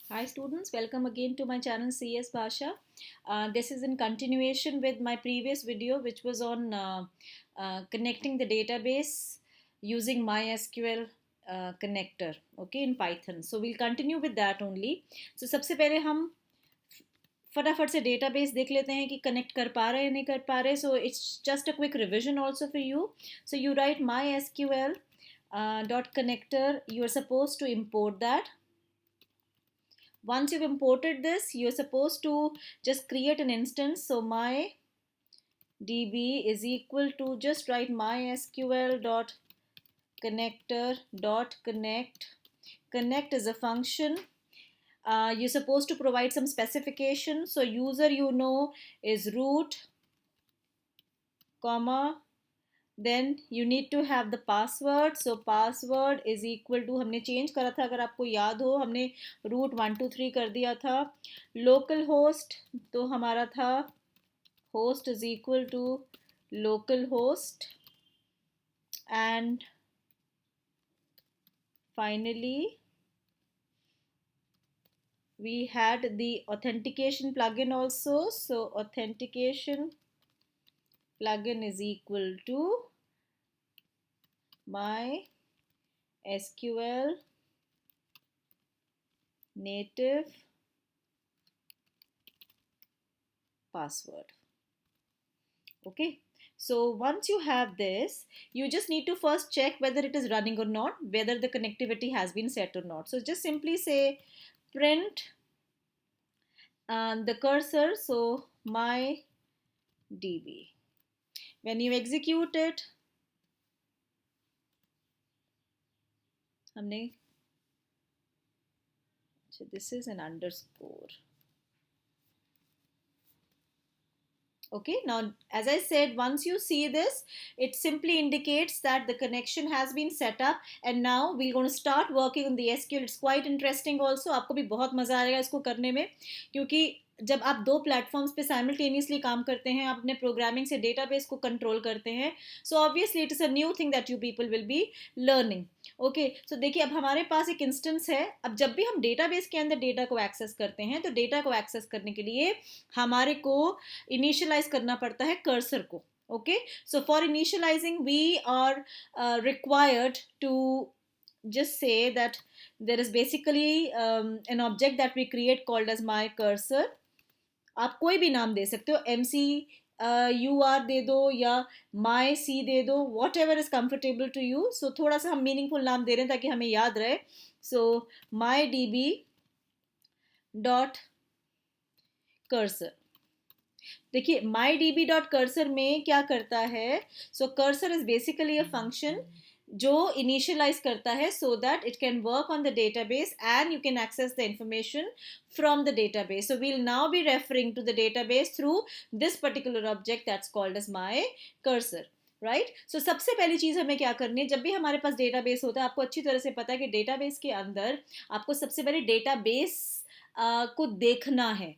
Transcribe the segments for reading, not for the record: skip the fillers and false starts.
Hi students, welcome again to my channel CS Bhasha. This is in continuation with my previous video which was on connecting the database using MySQL connector, okay, in Python. So we'll continue with that only. So सबसे पहले हम फटाफट से database देख लेते हैं कि connect कर पा रहे हैं नहीं कर पा रहे. So it's just a quick revision also for you. So you right MySQL dot connector. You are supposed to import that. Once you've imported this, you're supposed to just create an instance. So my db is equal to, just write mysql dot connector dot connect. Connect is a function. You're supposed to provide some specification. So user, is root, comma, then you need to have the password. So password is equal to, हमने change करा था, अगर आपको याद हो हमने root 123 कर दिया था. लोकल होस्ट तो हमारा था host is equal to local host. And finally we had the authentication plugin also. So authentication plugin is equal to MySQL native password. Okay, so once you have this, you just need to first check whether it is running or not, whether the connectivity has been set or not. So just simply say print the cursor, so my db. When you execute it, हमने, so this is an underscore. Okay, now as I said, once you see this, it simply indicates that the connection has been set up, and now we're going to start working on the SQL. It's quite interesting also. आपको भी बहुत मजा आएगा इसको करने में, क्योंकि जब आप दो प्लेटफॉर्म्स पे साइमल्टेनियसली काम करते हैं, आप अपने प्रोग्रामिंग से डेटाबेस को कंट्रोल करते हैं, so obviously it is a new thing that you people will be learning. Okay, so देखिए अब हमारे पास एक इंस्टेंस है. अब जब भी हम डेटाबेस के अंदर डेटा को एक्सेस करते हैं, तो डेटा को एक्सेस करने के लिए हमारे को इनिशियलाइज करना पड़ता है कर्सर को. Okay, so for initialising we are required to just say that there is basically an object that we create called as my cursor. आप कोई भी नाम दे सकते हो, MC UR दे दो या my C दे दो, whatever is comfortable to you. So थोड़ा सा हम मीनिंगफुल नाम दे रहे हैं ताकि हमें याद रहे. So my db dot cursor. देखिए my db डॉट कर्सर में क्या करता है. So cursor is basically a function जो इनिशियलाइज करता है so that it can work on the database and you can access the information from the database. So we'll now be referring to the database through this particular object that's called as my cursor. Right, so सबसे पहली चीज़ हमें क्या करनी है, जब भी हमारे पास database होता है, आपको अच्छी तरह से पता है कि डेटाबेस के अंदर आपको सबसे पहले डेटाबेस को देखना है,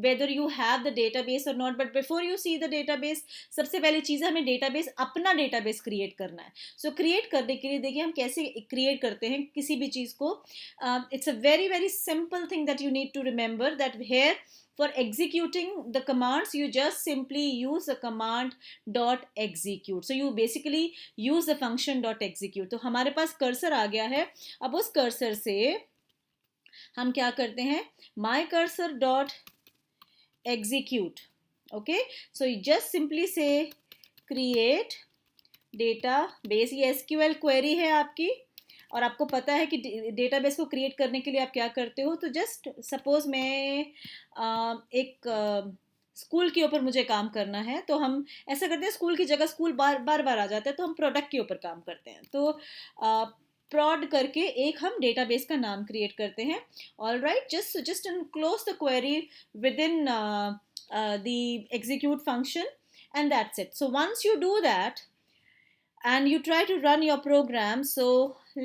whether you have the database or not. But before you see the database, सबसे पहली चीज़ हमें डेटाबेस, अपना डेटाबेस क्रिएट करना है. सो क्रिएट करने के लिए देखिए हम कैसे क्रिएट करते हैं किसी भी चीज़ को. It's a very very simple thing that you need to remember, that here for executing the commands you just simply use the command dot execute. So you basically use the function dot execute. तो हमारे पास cursor आ गया है. अब उस cursor से हम क्या करते हैं, my cursor dot execute. Okay, so you just simply say create database. ये SQL क्वेरी है आपकी, और आपको पता है कि डेटाबेस को क्रिएट करने के लिए आप क्या करते हो. तो जस्ट सपोज मैं एक स्कूल के ऊपर मुझे काम करना है, तो हम ऐसा करते हैं, स्कूल की जगह स्कूल बार बार आ जाता है, तो हम प्रोडक्ट के ऊपर काम करते हैं. तो prod करके एक हम डेटाबेस का नाम क्रिएट करते हैं. All right, just close the query with in the execute function, and that's it. So once you do that and you try to run your program, so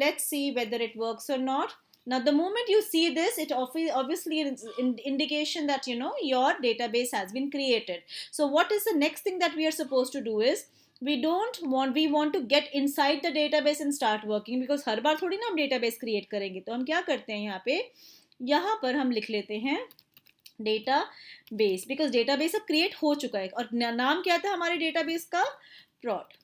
let's see whether it works or not. Now the moment you see this, it obviously is an indication that your database has been created. So what is the next thing that we are supposed to do is, we want to get inside the database and start working, because हर बार थोड़ी ना हम database create करेंगे. तो हम क्या करते हैं यहाँ पे, यहाँ पर हम लिख लेते हैं डेटा बेस, बिकॉज डेटाबेस अब क्रिएट हो चुका है और नाम क्या था हमारे डेटाबेस का, prod,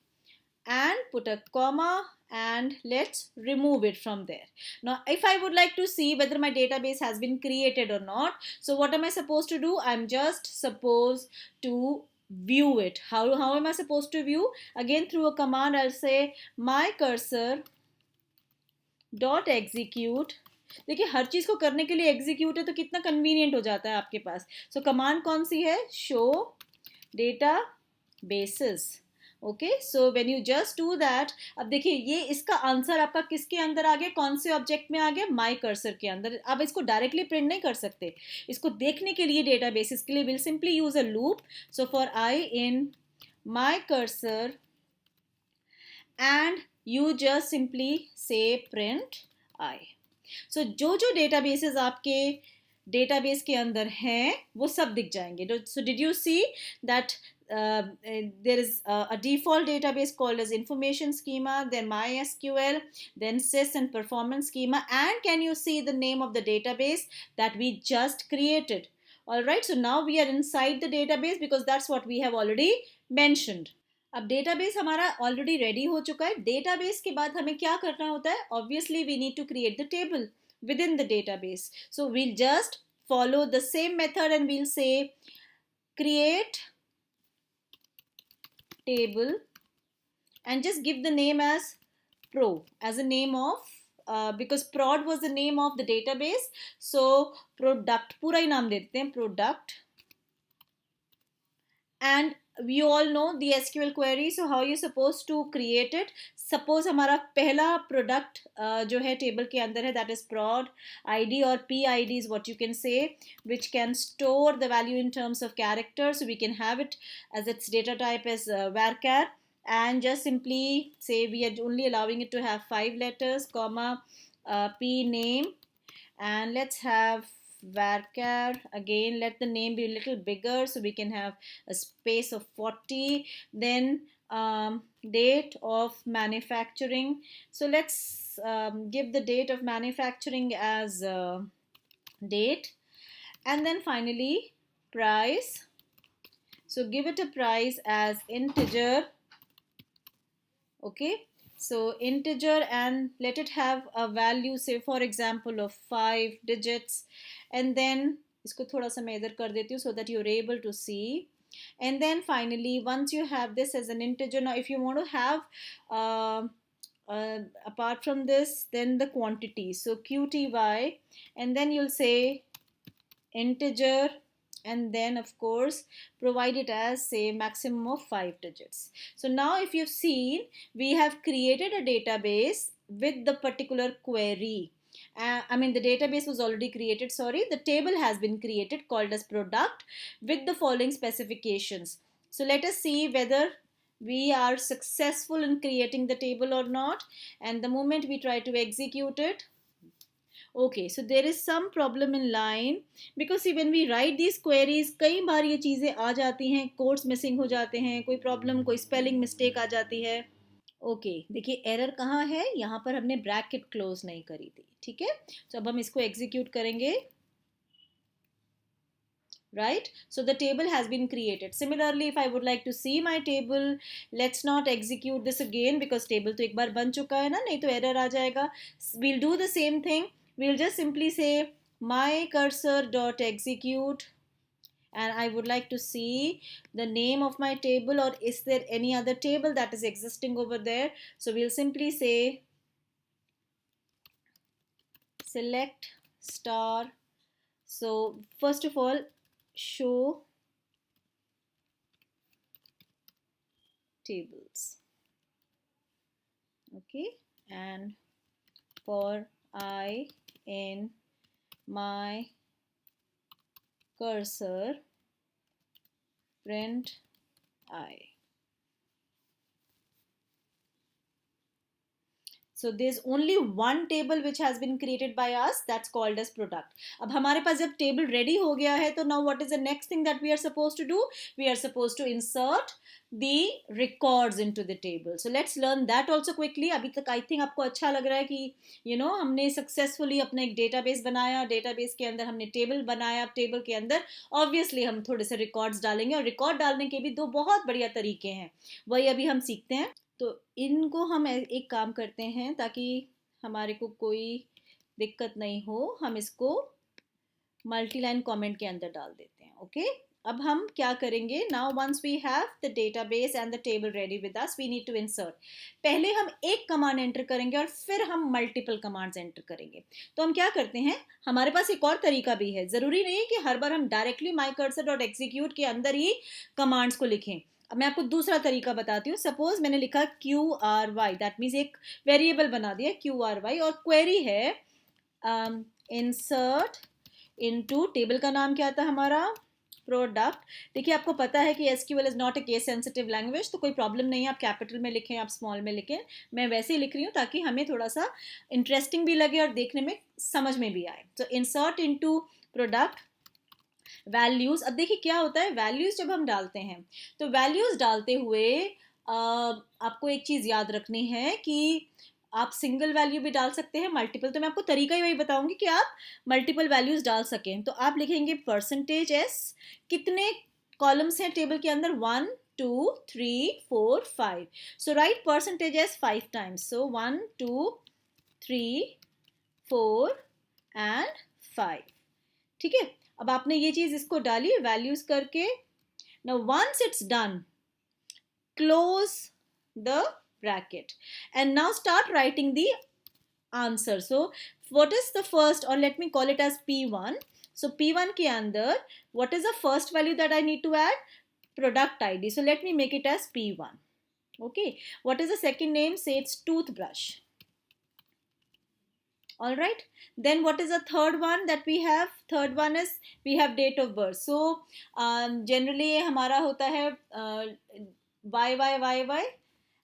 and put a comma and let's remove it from there. Now if I would like to see whether my database has been created or not, so what am I supposed to do? I'm just supposed to view it. How am I supposed to view? Again, through a command, I'll say my cursor dot execute. देखिए हर चीज को करने के लिए execute है तो कितना convenient हो जाता है आपके पास. सो कमांड कौन सी है? Show data basis. Okay, so when you just do that, अब देखिए ये इसका आंसर आपका किसके अंदर आ गया, कौन से ऑब्जेक्ट में आ गया, माई कर्सर के अंदर. अब इसको डायरेक्टली प्रिंट नहीं कर सकते, इसको देखने के लिए डेटा बेसिस के लिए will simply use a loop. So for I in my cursor and you just simply से प्रिंट आई. सो जो डेटाबेसेस आपके डेटाबेस के अंदर हैं वो सब दिख जाएंगे. So did you see that there is a default database called as information schema, then MySQL, then sys and performance schema, and can you see the name of the database that we just created? All right, so now we are inside the database because that's what we have already mentioned. अब database हमारा already ready हो चुका है. Database के बाद हमें क्या करना होता है? Obviously we need to create the table within the database. So we'll just follow the same method and we'll say create table and just give the name as pro, as a name of because prod was the name of the database, so product पूरा ही नाम देते हैं product. And we all know the SQL query, so how you supposed to create it? Suppose हमारा पहला product जो है table के अंदर है, that is prod id or PID is what you can say, which can store the value in terms of characters. So we can have it as its data type as varchar, and just simply say we are only allowing it to have 5 letters, comma, p name, and let's have varchar. Again, let the name be a little bigger so we can have a space of 40. Then date of manufacturing, so let's give the date of manufacturing as date, and then finally price, so give it a price as integer. Okay, so integer, and let it have a value, say for example of 5 digits, and then इसको थोड़ा सा मैं इधर कर देती हूँ so that you're able to see. And then finally, once you have this as an integer, now if you want to have apart from this, then the quantity, so qty, and then you'll say integer, and then of course provide it as say maximum of 5 digits. So now if you've seen, we have created a database with the particular query. I mean the database was already created, sorry, the table has been created called as product with the following specifications. So let us see whether we are successful in creating the table or not, and the moment we try to execute it, okay, so there is some problem in line because see when we write these queries, कई बार ये चीज़ें आ जाती हैं, codes missing हो जाते हैं, कोई problem, कोई स्पेलिंग मिस्टेक आ जाती है. ओके देखिए एरर कहाँ है, यहाँ पर हमने ब्रैकेट क्लोज नहीं करी थी. ठीक है, तो अब हम इसको एग्जीक्यूट करेंगे. Right, so the table has been created. Similarly, if I would like to see my table, let's not execute this again because table तो एक बार बन चुका है ना, नहीं तो error आ जाएगा. We'll do the same thing. We'll just simply say my cursor dot execute, and I would like to see the name of my table, or is there any other table that is existing over there. So we'll simply say select star. So first of all, show tables. Okay, and for I in my cursor print I. So there's only one table which has been created by us, that's called as product. अब हमारे पास जब table ready हो गया है तो now what is the next thing that we are supposed to do? We are supposed to insert the records into the table. So let's learn that also quickly. अभी तक I think आपको अच्छा लग रहा है कि हमने successfully अपना एक database बनाया, database के अंदर हमने table बनाया, table के अंदर obviously हम थोड़े से records डालेंगे, और record डालने के भी दो बहुत बढ़िया तरीके हैं, वही अभी हम सीखते हैं. तो इनको हम एक काम करते हैं ताकि हमारे को कोई दिक्कत नहीं हो, हम इसको मल्टी लाइन कॉमेंट के अंदर डाल देते हैं. ओके, अब हम क्या करेंगे, now once we have the database and the table ready with us, we need to insert. पहले हम एक कमांड एंटर करेंगे और फिर हम मल्टीपल कमांड्स एंटर करेंगे. तो हम क्या करते हैं, हमारे पास एक और तरीका भी है, ज़रूरी नहीं है कि हर बार हम डायरेक्टली माई कर्सर डॉट एग्जीक्यूट के अंदर ही कमांड्स को लिखें. अब मैं आपको दूसरा तरीका बताती हूँ. सपोज मैंने लिखा QRY, दैट मीन्स एक वेरिएबल बना दिया QRY, और क्वेरी है इंसर्ट इनटू, टेबल का नाम क्या था हमारा, प्रोडक्ट. देखिए आपको पता है कि SQL is not a case sensitive language, तो कोई प्रॉब्लम नहीं है, आप कैपिटल में लिखें, आप स्मॉल में लिखें. मैं वैसे ही लिख रही हूँ ताकि हमें थोड़ा सा इंटरेस्टिंग भी लगे और देखने में समझ में भी आए. तो इंसर्ट इनटू प्रोडक्ट वैल्यूज. अब देखिए क्या होता है, वैल्यूज जब हम डालते हैं तो वैल्यूज डालते हुए आपको एक चीज याद रखनी है कि आप सिंगल वैल्यू भी डाल सकते हैं, मल्टीपल. तो मैं आपको तरीका ही वही बताऊंगी कि आप मल्टीपल वैल्यूज डाल सकें. तो आप लिखेंगे %s, कितने कॉलम्स हैं टेबल के अंदर, 1 2 3 4 5. सो right %s 5 times. So 1 2 3 4 and 5. ठीक है, अब आपने ये चीज इसको डाली वैल्यूज करके. Now once it's done, close the bracket and now start writing the answer. So what is the first, or let me call it as P1. So P1 के अंदर what is the first value that I need to add, product ID. So let me make it as P1. Okay, what is the second name, say it's toothbrush. All right, then what is the third one that we have, third one is we have date of birth. So generally हमारा होता है YYYY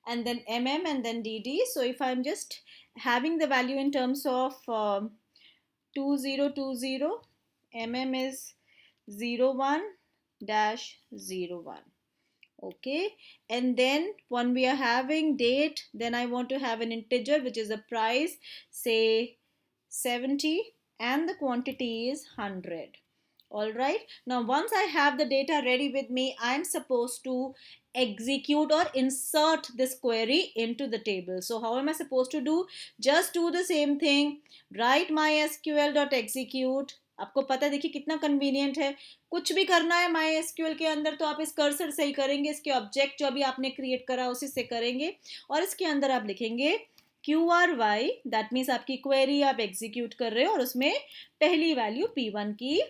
and then MM and then DD. So if I'm just having the value in terms of 2020, MM is 01-01. Okay, and then when we are having date, then I want to have an integer which is a price, say 70, and the quantity is 100. All right, now once I have the data ready with me, I am supposed to execute or insert this query into the table. So how am I supposed to do, just do the same thing, write mysql.execute. आपको पता है, देखिए कितना convenient है, कुछ भी करना है MySQL के अंदर तो आप इस कर्सर से ही करेंगे, इसके ऑब्जेक्ट जो अभी आपने क्रिएट करा उसी से करेंगे, और इसके अंदर आप लिखेंगे QRY, दैट मीन्स आपकी क्वेरी आप एग्जीक्यूट कर रहे हो और उसमें पहली वैल्यू P1 की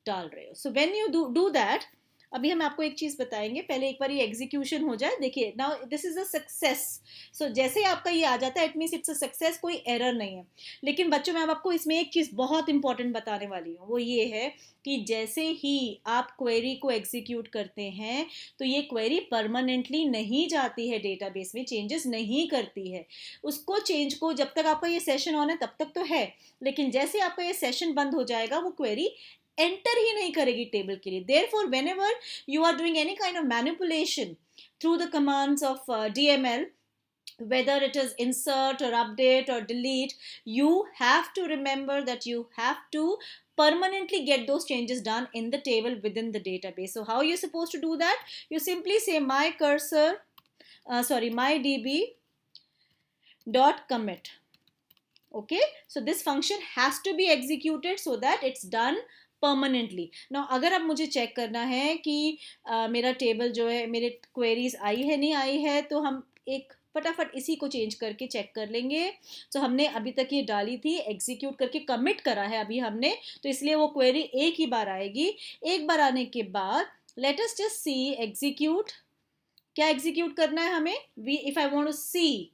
डाल रहे हो. So when you do that, अभी हम आपको एक चीज बताएंगे, पहले एक बार ये एग्जीक्यूशन हो जाए. देखिए now this is a success. So जैसे ही आपका ये आ जाता है, it means it's a success, कोई एरर नहीं है. लेकिन बच्चों, मैं आपको इसमें एक चीज बहुत इंपॉर्टेंट बताने वाली हूँ, वो ये है कि जैसे ही आप क्वेरी को एग्जीक्यूट करते हैं तो ये क्वेरी परमानेंटली नहीं जाती है डेटाबेस में, चेंजेस नहीं करती है. उसको चेंज को जब तक आपका ये सेशन ऑन है तब तक तो है, लेकिन जैसे आपका ये सेशन बंद हो जाएगा वो क्वेरी एंटर ही नहीं करेगी टेबल के लिए. Therefore, whenever you are doing any kind of manipulation through the commands of DML, whether it is insert or update or delete, you have to remember that you have to permanently get those changes done in the table within the database. So how are you supposed to do that? You simply say my db dot commit. Okay, so this function has to be executed so that it's done permanently. Now अगर अब मुझे check करना है कि मेरा table जो है, मेरे क्वेरीज आई है नहीं आई है, तो हम एक फटाफट इसी को चेंज करके चेक कर लेंगे. तो हमने अभी तक ये डाली थी, एग्जीक्यूट करके कमिट करा है अभी हमने, तो इसलिए वो क्वेरी एक ही बार आएगी. एक बार आने के बाद let us just see execute. क्या एग्जीक्यूट करना है हमें, if I want to see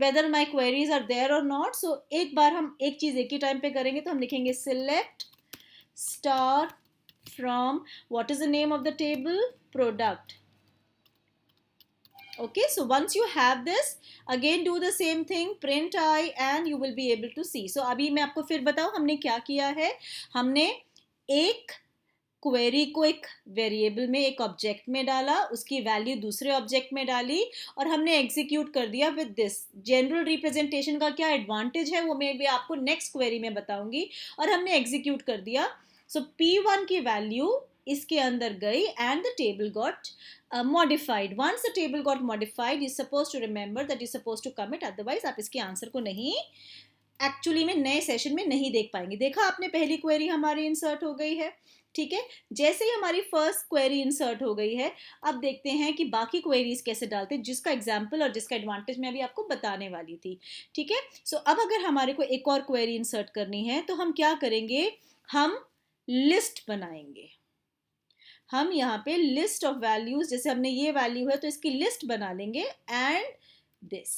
whether my queries are there और नॉट. सो एक बार हम एक चीज एक ही टाइम पे करेंगे, तो हम लिखेंगे select star from, what is the name of the table, product. Okay, so once you have this, again do the same thing, print I, and you will be able to see. So अभी मैं आपको फिर बताऊं हमने क्या किया है. हमने एक क्वेरी को एक वेरिएबल में, एक ऑब्जेक्ट में डाला, उसकी वैल्यू दूसरे ऑब्जेक्ट में डाली, और हमने एग्जीक्यूट कर दिया विद दिस. जनरल रिप्रेजेंटेशन का क्या एडवांटेज है वो मैं भी आपको नेक्स्ट क्वेरी में बताऊंगी. और हमने एग्जीक्यूट कर दिया. सो P1 की वैल्यू इसके अंदर गई and the table got modified. Once the table got modified, you're supposed to remember that you're supposed to commit, otherwise आप इसके आंसर को नहीं एक्चुअली में नए सेशन में नहीं देख पाएंगे. देखा आपने, पहली क्वेरी हमारी इंसर्ट हो गई है. ठीक है, जैसे ही हमारी फर्स्ट क्वेरी इंसर्ट हो गई है, अब देखते हैं कि बाकी क्वेरीज कैसे डालते हैं, जिसका एग्जाम्पल और जिसका एडवांटेज मैं अभी आपको बताने वाली थी. ठीक है, सो अब अगर हमारे को एक और क्वेरी इंसर्ट करनी है तो हम क्या करेंगे, हम लिस्ट बनाएंगे. हम यहाँ पे लिस्ट ऑफ वैल्यूज, जैसे हमने ये वैल्यू है तो इसकी लिस्ट बना लेंगे एंड दिस.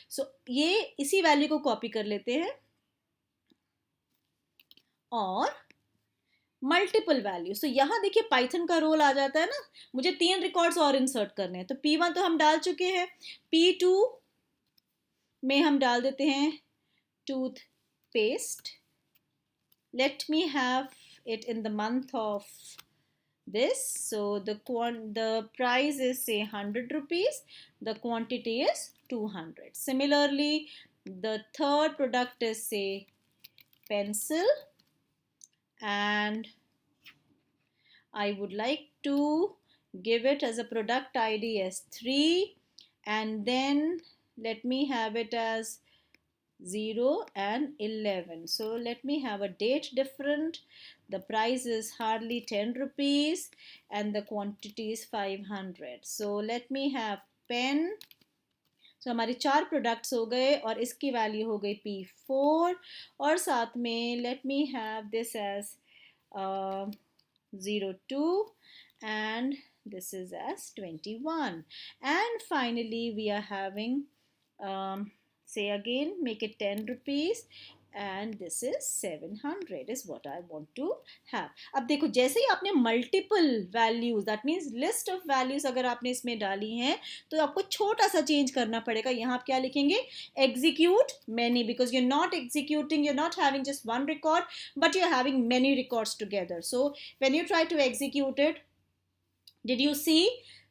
सो ये इसी वैल्यू को कॉपी कर लेते हैं और मल्टीपल वैल्यू. सो यहाँ देखिए पाइथन का रोल आ जाता है ना, मुझे 3 रिकॉर्ड्स और इंसर्ट करने हैं. तो P1 तो हम डाल चुके हैं, P2 में हम डाल देते हैं tooth paste. Let me have it in the month of this. So the price is say 100 rupees, the quantity is 200. Similarly, the third product is say pencil, and I would like to give it as a product ID as 3, and then let me have it as 0 and 11. So let me have a date different. The price is hardly 10 rupees and the quantity is 500. So let me have pen. So हमारी 4 products हो गए और इसकी value हो गई P4, और साथ में let me have this as 02 and this is as 21. And finally we are having say again, make it 10 rupees and this is 700 is what I want to have. अब देखो, जैसे ही आपने multiple values, that means list of values अगर आपने इसमें डाली हैं, तो आपको छोटा सा चेंज करना पड़ेगा. यहाँ आप क्या लिखेंगे, execute many, because you're not executing, you're not having just one record, but you're having many records together. So when you try to execute it, did you see?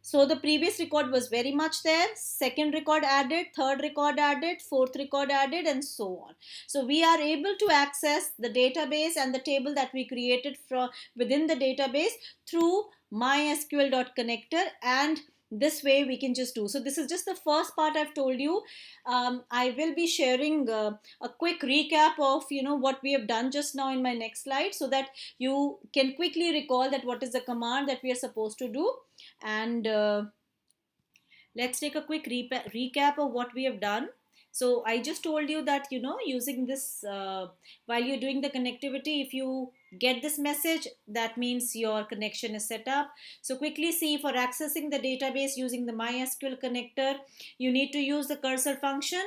So the previous record was very much there, second record added, third record added, fourth record added, and so on. So we are able to access the database and the table that we created from within the database through mysql.connector, and this way we can just do. So this is just the first part I've told you. I will be sharing a quick recap of what we have done just now in my next slide, so that you can quickly recall that what is the command that we are supposed to do. And let's take a quick recap of what we have done. So I just told you that using this while you're doing the connectivity, if you get this message, that means your connection is set up. So quickly see, for accessing the database using the MySQL connector, you need to use the cursor function.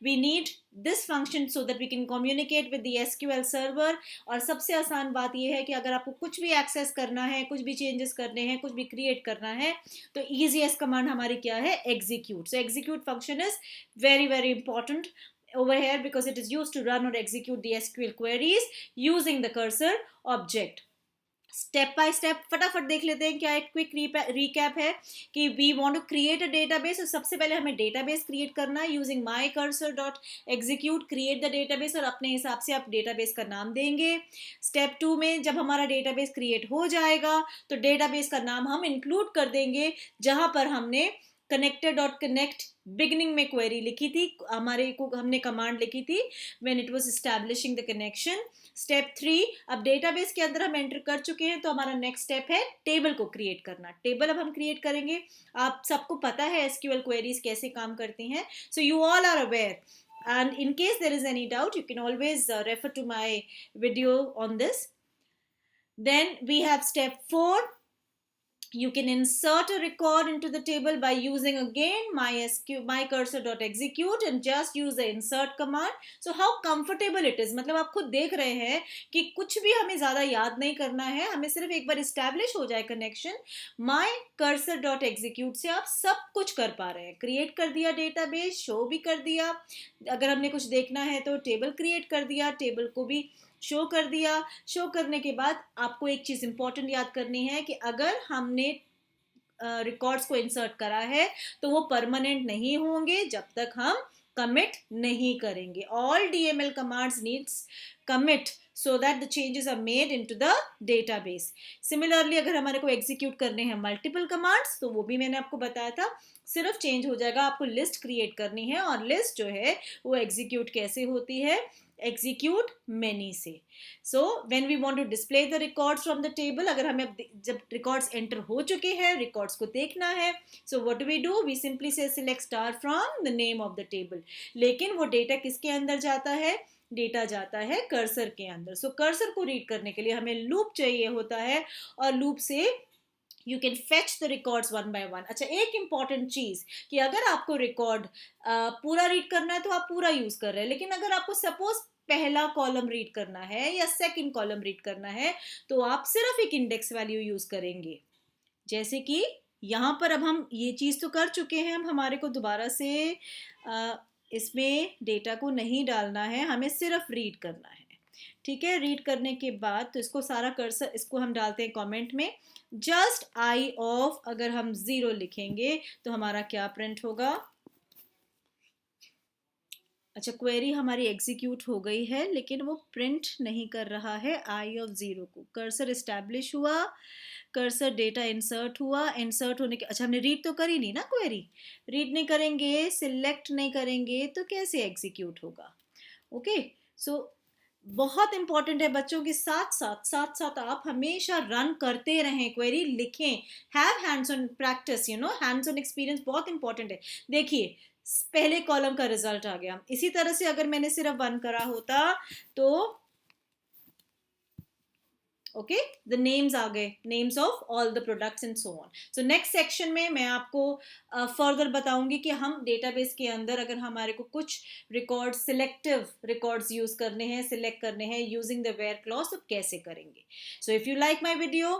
We need this function so that we can communicate with the SQL server. और सबसे आसान बात यह है कि अगर आपको कुछ भी एक्सेस करना है, कुछ भी चेंजेस करने हैं, कुछ भी क्रिएट करना है, तो easiest कमांड हमारी क्या है, execute. So execute function is very very important over here because it is used to run or execute the SQL queries using the cursor object. Step by step फटाफट देख लेते हैं. क्या एक क्विक रिकैप है कि we want to create a database. तो सबसे पहले हमें डेटाबेस क्रिएट करना है using my cursor dot execute create the database, और अपने हिसाब से आप डेटाबेस का नाम देंगे. स्टेप 2 में जब हमारा डेटाबेस क्रिएट हो जाएगा तो डेटाबेस का नाम हम इंक्लूड कर देंगे जहां पर हमने कनेक्टर डॉट कनेक्ट बिगिनिंग में क्वेरी लिखी थी, हमारे को हमने कमांड लिखी थी when it was establishing the connection. Step 3, अब डेटाबेस के अंदर हम एंटर कर चुके हैं, तो हमारा नेक्स्ट स्टेप है टेबल को क्रिएट करना. टेबल अब हम क्रिएट करेंगे. आप सबको पता है एसक्यूएल क्वेरीज कैसे काम करती हैं, so you all are aware, and in case there is any doubt you can always refer to my video on this. Then we have step 4. You can insert a record into the table by using again mycursor.execute and just use the insert command. So how comfortable it is, मतलब आप खुद देख रहे हैं कि कुछ भी हमें ज़्यादा याद नहीं करना है, हमें सिर्फ एक बार इस्टेब्लिश हो जाए कनेक्शन, mycursor.execute से आप सब कुछ कर पा रहे हैं. क्रिएट कर दिया डेटाबेस, शो भी कर दिया, अगर हमने कुछ देखना है तो टेबल क्रिएट कर दिया, टेबल को भी शो कर दिया. शो करने के बाद आपको एक चीज़ इंपॉर्टेंट याद करनी है कि अगर हमने रिकॉर्ड्स को इंसर्ट करा है तो वो परमानेंट नहीं होंगे जब तक हम कमिट नहीं करेंगे. All DML commands needs commit so that the changes are made into the database. Similarly, अगर हमारे को एग्जीक्यूट करने हैं मल्टीपल कमांड्स तो वो भी मैंने आपको बताया था, सिर्फ चेंज हो जाएगा, आपको लिस्ट क्रिएट करनी है और लिस्ट जो है वो एग्जीक्यूट कैसे होती है, execute many से. So when we want to display the records from the table, अगर हमें जब records enter हो चुके हैं, records को देखना है, so what do? We simply say select star from the name of the table. लेकिन वो डेटा किसके अंदर जाता है, डेटा जाता है कर्सर के अंदर. सो कर्सर को रीड करने के लिए हमें लूप चाहिए होता है और लूप से you can fetch the records one by one. अच्छा, एक इंपॉर्टेंट चीज कि अगर आपको रिकॉर्ड पूरा रीड करना है तो आप पूरा यूज कर रहे हैं, लेकिन अगर आपको सपोज पहला कॉलम रीड करना है या सेकंड कॉलम रीड करना है तो आप सिर्फ एक इंडेक्स वैल्यू यूज करेंगे. जैसे कि यहाँ पर अब हम ये चीज तो कर चुके हैं, अब हमारे को दोबारा से इसमें डेटा को नहीं डालना है, हमें सिर्फ रीड करना है. ठीक है, रीड करने के बाद तो इसको सारा कर्सर, इसको हम डालते हैं कमेंट में, जस्ट आई ऑफ अगर हम 0 लिखेंगे तो हमारा क्या प्रिंट होगा. अच्छा, क्वेरी हमारी एग्जीक्यूट हो गई है लेकिन वो प्रिंट नहीं कर रहा है आई ऑफ 0 को. कर्सर इस्टेब्लिश हुआ, कर्सर डेटा इंसर्ट हुआ, इंसर्ट होने के, अच्छा हमने रीड तो करी नहीं ना, क्वेरी रीड नहीं करेंगे, सिलेक्ट नहीं करेंगे तो कैसे एग्जीक्यूट होगा. ओके, सो बहुत इंपॉर्टेंट है बच्चों के साथ साथ आप हमेशा रन करते रहें, क्वेरी लिखें, have hands on practice, you know, hands on experience बहुत इंपॉर्टेंट है. देखिए पहले कॉलम का रिजल्ट आ गया, इसी तरह से अगर मैंने सिर्फ 1 करा होता तो ओके, द नेम्स आ गए, names of all the products and so on. So next section में मैं आपको फर्दर बताऊंगी कि हम डेटाबेस के अंदर अगर हमारे को कुछ रिकॉर्ड, सिलेक्टिव रिकॉर्ड्स यूज करने हैं, सिलेक्ट करने हैं यूजिंग द वेयर क्लॉज, तो कैसे करेंगे. So if you like my video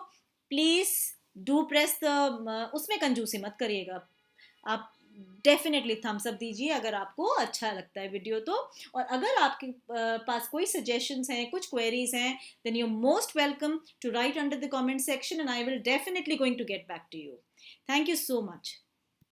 please do press the, उसमें कंजूसी मत करिएगा, आप डेफिनेटली थम्स अप दीजिए अगर आपको अच्छा लगता है वीडियो तो. और अगर आपके पास कोई सजेशंस हैं, कुछ क्वेरीज हैं, then you most welcome to write under the comment section and I will definitely going to get back to you. Thank you so much.